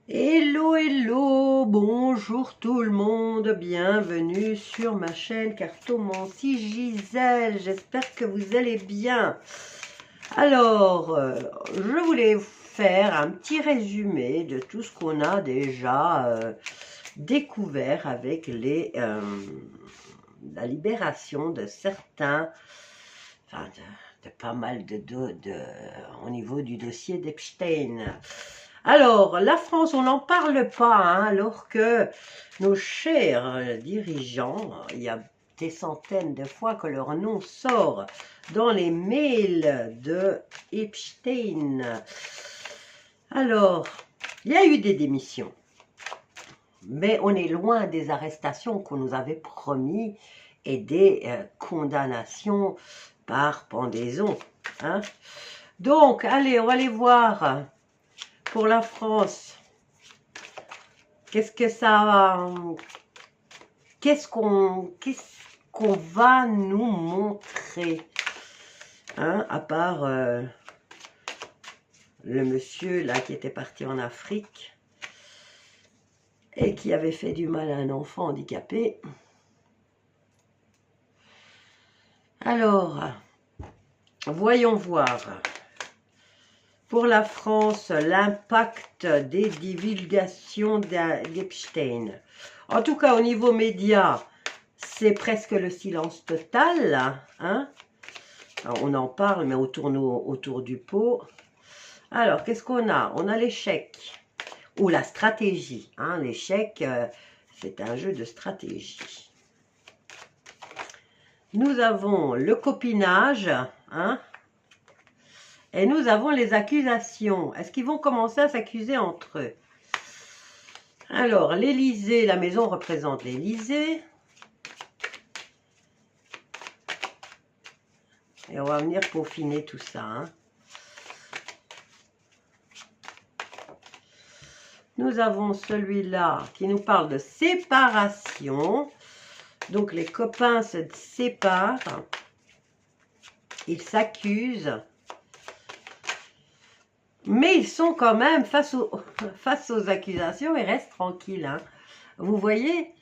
Hello, hello, bonjour tout le monde, bienvenue sur ma chaîne Cartomancie Gisèle, j'espère que vous allez bien. Alors, je voulais vous faire un petit résumé de tout ce qu'on a déjà découvert avec la libération de certains, enfin de pas mal au niveau du dossier d'Epstein. Alors, la France, on n'en parle pas, hein, alors que nos chers dirigeants, il y a des centaines de fois que leur nom sort dans les mails de Epstein. Alors, il y a eu des démissions, mais on est loin des arrestations qu'on nous avait promis et des condamnations par pendaison. Hein. Donc, allez, on va aller voir... Pour la France, qu'est-ce qu'on va nous montrer, hein, à part le monsieur là qui était parti en Afrique et qui avait fait du mal à un enfant handicapé. Alors, voyons voir. Pour la France, l'impact des divulgations d'Epstein. En tout cas, au niveau média, c'est presque le silence total. Hein. Alors, on en parle, mais on tourne autour du pot. Alors, qu'est-ce qu'on a? On a l'échec, ou la stratégie. Hein. L'échec, c'est un jeu de stratégie. Nous avons le copinage, hein. Et nous avons les accusations. Est-ce qu'ils vont commencer à s'accuser entre eux? Alors, l'Élysée, la maison représente l'Élysée. Et on va venir peaufiner tout ça. Hein. Nous avons celui-là qui nous parle de séparation. Donc, les copains se séparent. Ils s'accusent. Mais ils sont quand même, face aux accusations, ils restent tranquilles. Hein. Vous voyez,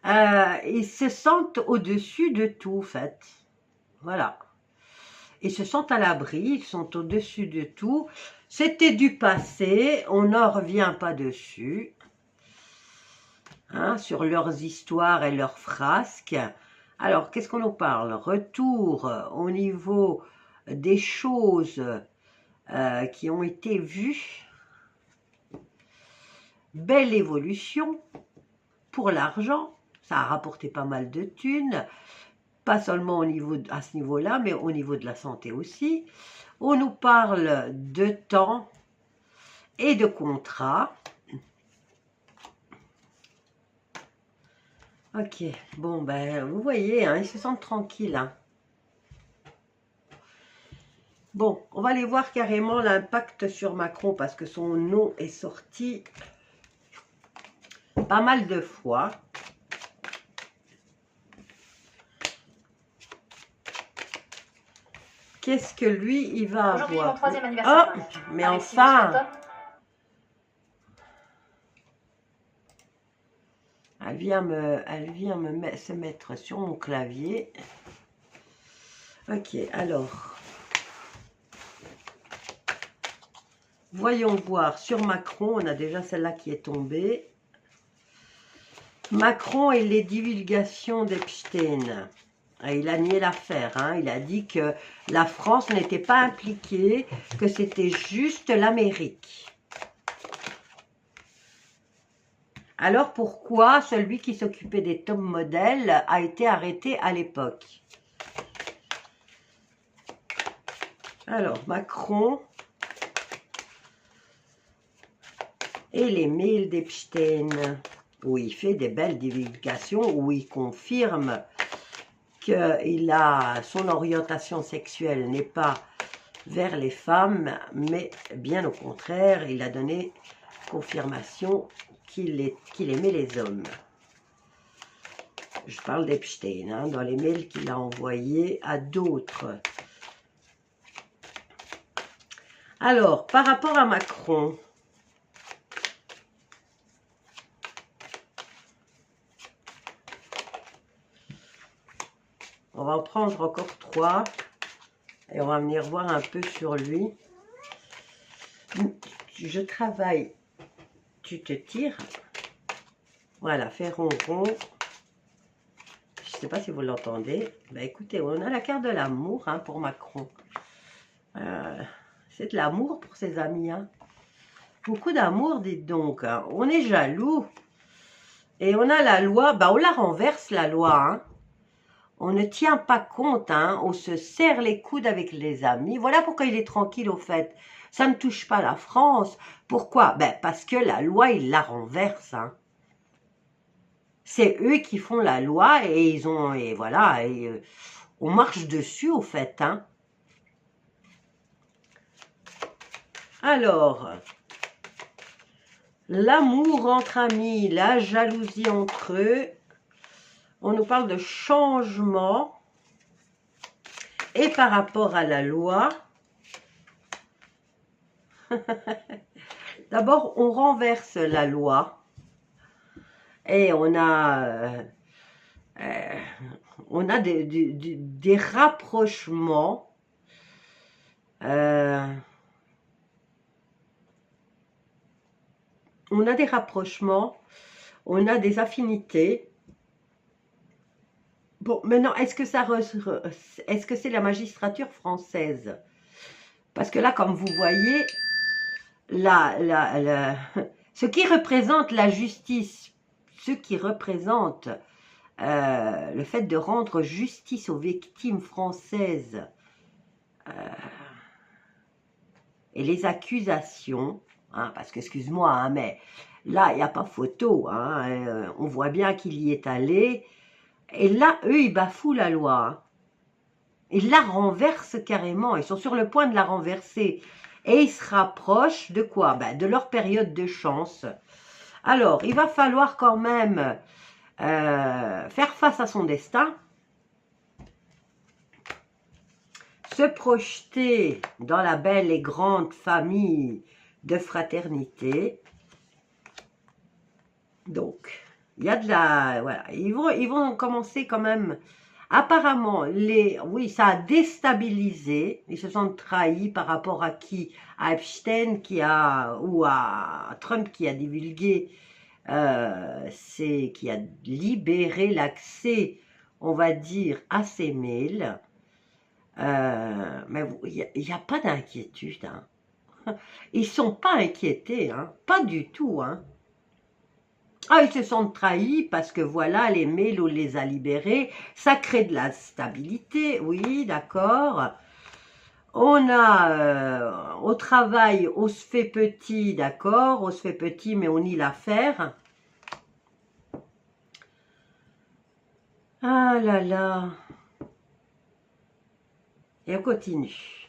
ils se sentent au-dessus de tout, en fait. Voilà. Ils se sentent à l'abri, ils sont au-dessus de tout. C'était du passé, on n'en revient pas dessus. Hein, sur leurs histoires et leurs frasques. Alors, qu'est-ce qu'on nous parle? Retour au niveau des choses... qui ont été vues. Belle évolution pour l'argent, ça a rapporté pas mal de thunes, pas seulement à ce niveau-là, mais au niveau de la santé aussi. On nous parle de temps et de contrat. Ok, bon ben vous voyez, hein, ils se sentent tranquilles. Hein. Bon, on va aller voir carrément l'impact sur Macron parce que son nom est sorti pas mal de fois. Qu'est-ce que lui, il va avoir? Aujourd'hui, mon 3e anniversaire. Oh, mais enfin! Elle vient se mettre sur mon clavier. Ok, alors... Voyons voir, sur Macron, on a déjà celle-là qui est tombée. Macron et les divulgations d'Epstein. Il a nié l'affaire, hein. Il a dit que la France n'était pas impliquée, que c'était juste l'Amérique. Alors pourquoi celui qui s'occupait des top modèles a été arrêté à l'époque? Alors, Macron... Et les mails d'Epstein, où il fait des belles divulgations, où il confirme que son orientation sexuelle n'est pas vers les femmes, mais bien au contraire, il a donné confirmation qu'il aimait les hommes. Je parle d'Epstein, hein, dans les mails qu'il a envoyés à d'autres. Alors, par rapport à Macron... On va en prendre encore 3. Et on va venir voir un peu sur lui. Je travaille. Tu te tires. Voilà, fais rond, rond. Je ne sais pas si vous l'entendez. Ben, écoutez, on a la carte de l'amour hein, pour Macron. C'est de l'amour pour ses amis. Hein. Beaucoup d'amour, dites donc. Hein. On est jaloux. Et on a la loi. Ben, on la renverse, la loi. Hein. On ne tient pas compte. Hein. On se serre les coudes avec les amis. Voilà pourquoi il est tranquille, au fait. Ça ne touche pas la France. Pourquoi? Ben, parce que la loi, il la renverse. Hein. C'est eux qui font la loi et ils ont... Et voilà, et, on marche dessus, au fait. Hein. Alors, l'amour entre amis, la jalousie entre eux. On nous parle de changement. Et par rapport à la loi... D'abord, on renverse la loi. Et on a des rapprochements. On a des rapprochements. On a des affinités. Bon, maintenant, est-ce que c'est la magistrature française? Parce que là, comme vous voyez, ce qui représente la justice, ce qui représente le fait de rendre justice aux victimes françaises et les accusations, hein, parce que, excuse-moi, hein, mais là, il n'y a pas photo, hein, on voit bien qu'il y est allé, et là, eux, ils bafouent la loi, hein. Ils la renversent carrément, ils sont sur le point de la renverser, et ils se rapprochent de quoi? Ben, de leur période de chance. Alors, il va falloir quand même faire face à son destin, se projeter dans la belle et grande famille de fraternité. Donc, il y a de la... Voilà, ils vont commencer quand même... Apparemment, oui, ça a déstabilisé. Ils se sentent trahis par rapport à qui? À Epstein ou à Trump qui a divulgué, qui a libéré l'accès, on va dire, à ces mails. Mais il n'y a pas d'inquiétude. Hein. Ils ne sont pas inquiétés, hein, pas du tout. Hein. Ah, ils se sentent trahis parce que voilà, les mails, on les a libérés. Ça crée de la stabilité, oui, d'accord. On a, au travail, on se fait petit, d'accord. On se fait petit, mais on nie l'affaire. Ah là là. Et on continue.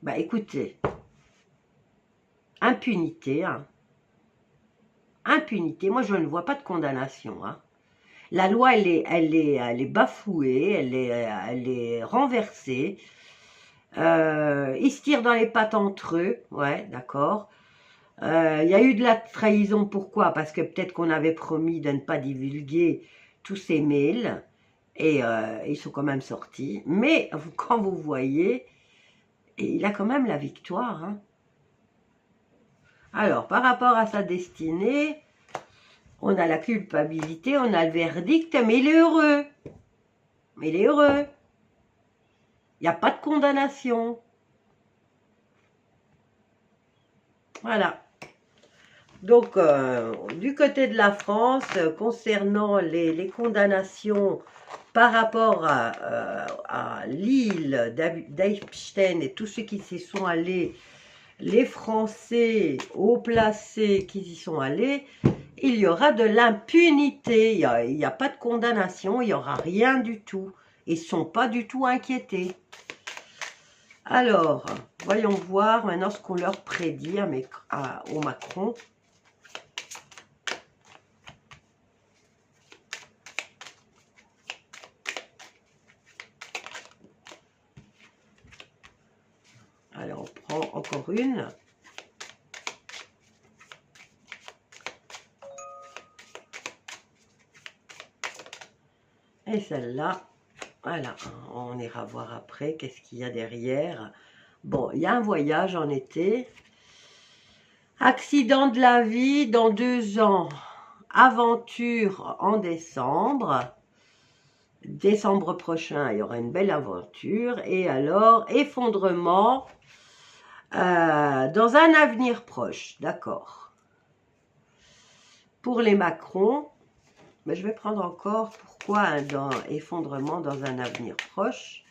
Bah écoutez, impunité, hein. Impunité, moi je ne vois pas de condamnation. Hein. La loi, elle est bafouée, elle est renversée. Ils se tirent dans les pattes entre eux, ouais, d'accord. Il y a eu de la trahison, pourquoi? Parce que peut-être qu'on avait promis de ne pas divulguer tous ces mails, et ils sont quand même sortis. Mais quand vous voyez, il a quand même la victoire. Hein. Alors, par rapport à sa destinée, on a la culpabilité, on a le verdict, mais il est heureux. Mais il est heureux. Il n'y a pas de condamnation. Voilà. Donc, du côté de la France, concernant les condamnations par rapport à l'île d'Epstein et tous ceux qui s'y sont allés, les Français haut placés qui y sont allés, il y aura de l'impunité. Il n'y a pas de condamnation, il n'y aura rien du tout. Ils ne sont pas du tout inquiétés. Alors, voyons voir maintenant ce qu'on leur prédit au Macron. Alors, on prend encore une. Et celle-là, voilà, on ira voir après qu'est-ce qu'il y a derrière. Bon, il y a un voyage en été. Accident de la vie dans 2 ans. Aventure en décembre. Décembre prochain, il y aura une belle aventure. Et alors, effondrement dans un avenir proche. D'accord. Pour les Macron, mais je vais prendre encore pourquoi effondrement dans un avenir proche.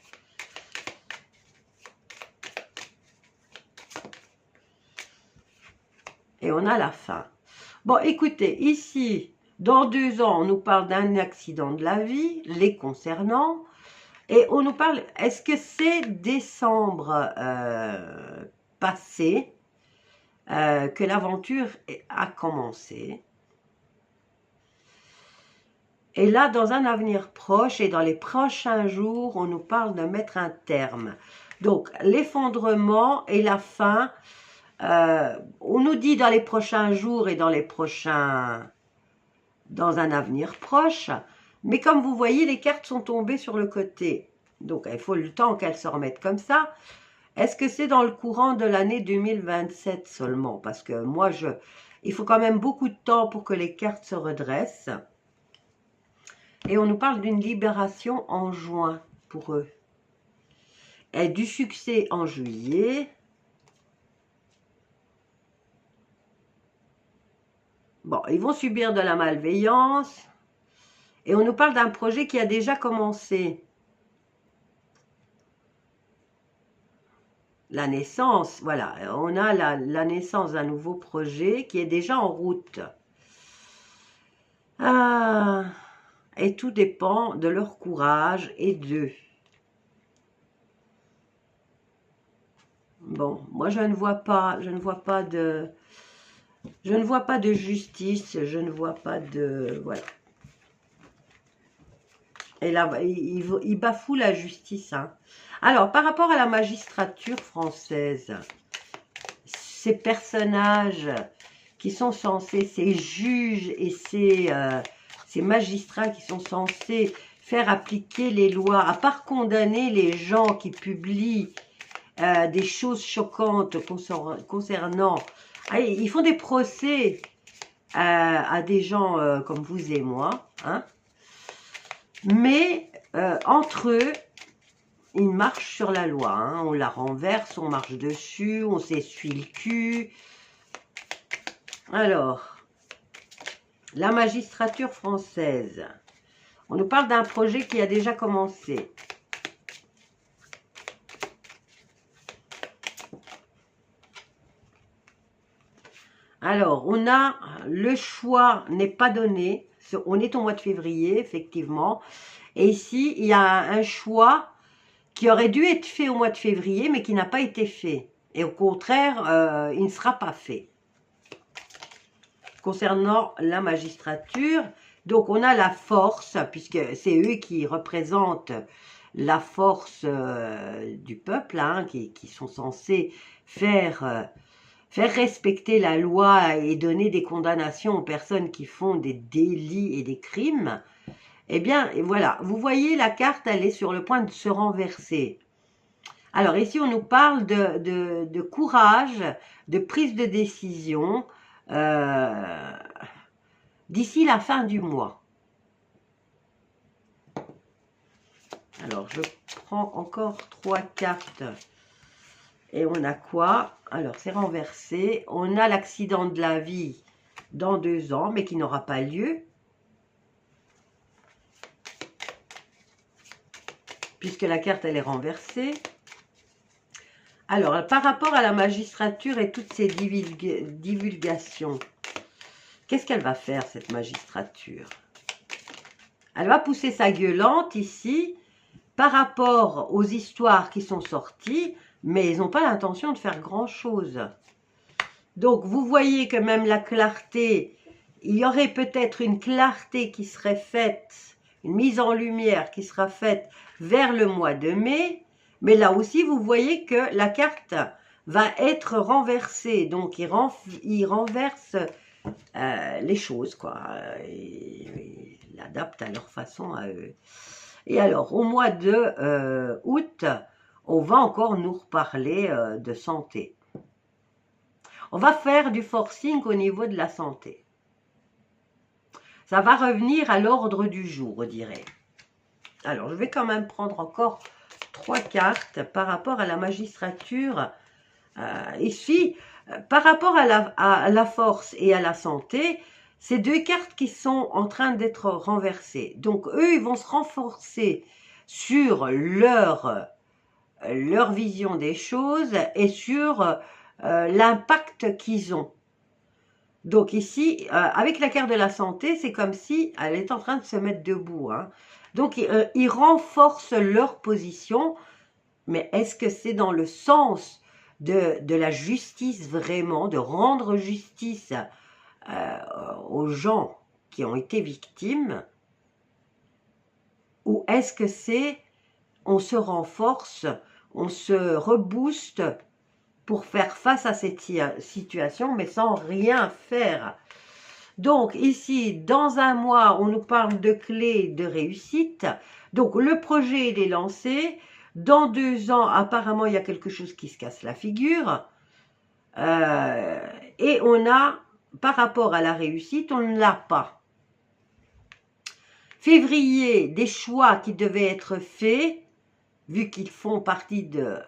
Et on a la fin. Bon, écoutez, ici, dans 2 ans, on nous parle d'un accident de la vie, les concernant. Et on nous parle, est-ce que c'est décembre passé que l'aventure a commencé? Et là, dans un avenir proche et dans les prochains jours, on nous parle de mettre un terme. Donc, l'effondrement et la fin, on nous dit dans les prochains jours et dans un avenir proche. Mais comme vous voyez, les cartes sont tombées sur le côté. Donc, il faut le temps qu'elles se remettent comme ça. Est-ce que c'est dans le courant de l'année 2027 seulement? Parce que moi, il faut quand même beaucoup de temps pour que les cartes se redressent. Et on nous parle d'une libération en juin pour eux. Et du succès en juillet. Bon, ils vont subir de la malveillance. Et on nous parle d'un projet qui a déjà commencé. La naissance, voilà, on a la naissance d'un nouveau projet qui est déjà en route. Et tout dépend de leur courage et d'eux. Bon, moi je ne vois pas de justice, je ne vois pas de, voilà. Et là, il bafoue la justice. Hein. Alors, par rapport à la magistrature française, ces personnages qui sont censés, ces juges et ces magistrats qui sont censés faire appliquer les lois, à part condamner les gens qui publient des choses choquantes concernant... ils font des procès à des gens comme vous et moi, hein. Mais entre eux, ils marchent sur la loi. Hein. On la renverse, on marche dessus, on s'essuie le cul. Alors, la magistrature française. On nous parle d'un projet qui a déjà commencé. Alors, on a le choix n'est pas donné. On est au mois de février, effectivement. Et ici, il y a un choix qui aurait dû être fait au mois de février, mais qui n'a pas été fait. Et au contraire, il ne sera pas fait. Concernant la magistrature, donc on a la force, puisque c'est eux qui représentent la force du peuple, hein, qui sont censés faire respecter la loi et donner des condamnations aux personnes qui font des délits et des crimes. Eh bien, voilà, vous voyez, la carte, elle est sur le point de se renverser. Alors, ici, on nous parle de courage, de prise de décision d'ici la fin du mois. Alors, je prends encore 3 cartes. Et on a quoi? Alors, c'est renversé. On a l'accident de la vie dans 2 ans, mais qui n'aura pas lieu. Puisque la carte, elle est renversée. Alors, par rapport à la magistrature et toutes ces divulgations, qu'est-ce qu'elle va faire, cette magistrature? Elle va pousser sa gueulante ici, par rapport aux histoires qui sont sorties, mais ils n'ont pas l'intention de faire grand-chose. Donc, vous voyez que même la clarté, il y aurait peut-être une clarté qui serait faite, une mise en lumière qui sera faite vers le mois de mai, mais là aussi, vous voyez que la carte va être renversée. Donc, il renverse les choses, quoi. Ils l'adaptent à leur façon à eux. Et alors, au mois de août, on va encore nous reparler de santé. On va faire du forcing au niveau de la santé. Ça va revenir à l'ordre du jour, on dirait. Alors, je vais quand même prendre encore 3 cartes par rapport à la magistrature. Ici, par rapport à la force et à la santé, c'est 2 cartes qui sont en train d'être renversées. Donc, eux, ils vont se renforcer sur leur vision des choses et sur l'impact qu'ils ont. Donc ici, avec la carte de la santé, c'est comme si elle est en train de se mettre debout. Hein. Donc, ils renforcent leur position, mais est-ce que c'est dans le sens de la justice vraiment, de rendre justice aux gens qui ont été victimes, ou est-ce que c'est on se renforce, on se rebooste pour faire face à cette situation, mais sans rien faire. Donc ici, dans un mois, on nous parle de clés de réussite. Donc le projet, il est lancé. Dans 2 ans, apparemment, il y a quelque chose qui se casse la figure. Et on a, par rapport à la réussite, on ne l'a pas. Février, des choix qui devaient être faits, vu qu'ils font partie de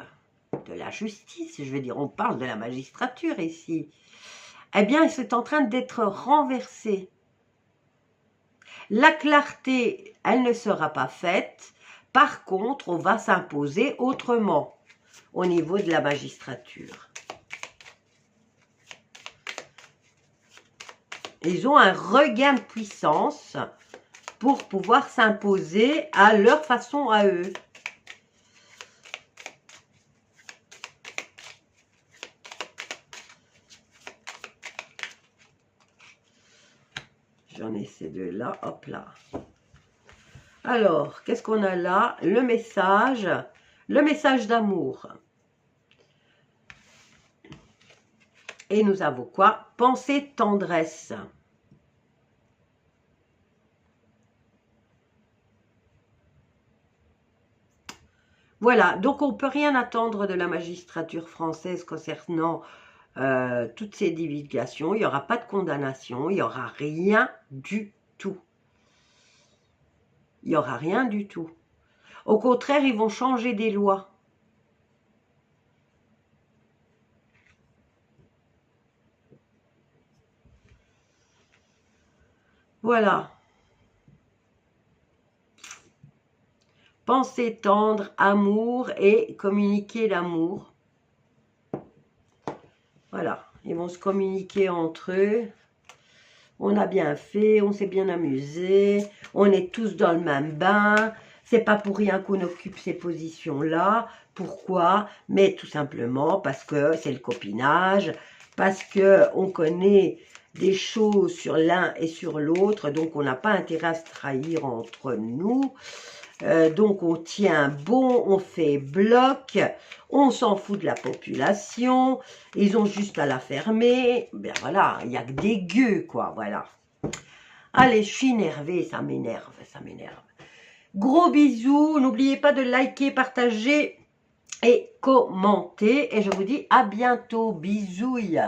la justice, je veux dire, on parle de la magistrature ici, eh bien, c'est en train d'être renversé. La clarté, elle ne sera pas faite. Par contre, on va s'imposer autrement au niveau de la magistrature. Ils ont un regain de puissance pour pouvoir s'imposer à leur façon à eux. J'en ai ces 2 là, hop là. Alors, qu'est-ce qu'on a là? Le message d'amour. Et nous avons quoi? Pensée tendresse. Voilà, donc on ne peut rien attendre de la magistrature française concernant toutes ces divulgations. Il n'y aura pas de condamnation, il n'y aura rien du tout. Il n'y aura rien du tout. Au contraire, ils vont changer des lois. Voilà. Pensée tendre, amour et communiquer l'amour. Voilà, ils vont se communiquer entre eux. On a bien fait, on s'est bien amusé, on est tous dans le même bain. C'est pas pour rien qu'on occupe ces positions-là. Pourquoi? Mais tout simplement parce que c'est le copinage, parce qu'on connaît des choses sur l'un et sur l'autre, donc on n'a pas intérêt à se trahir entre nous. Donc on tient bon, on fait bloc, on s'en fout de la population, ils ont juste à la fermer, ben voilà, il n'y a que des gueux, quoi, voilà. Allez, je suis énervée, ça m'énerve, ça m'énerve. Gros bisous, n'oubliez pas de liker, partager et commenter, et je vous dis à bientôt, bisouilles.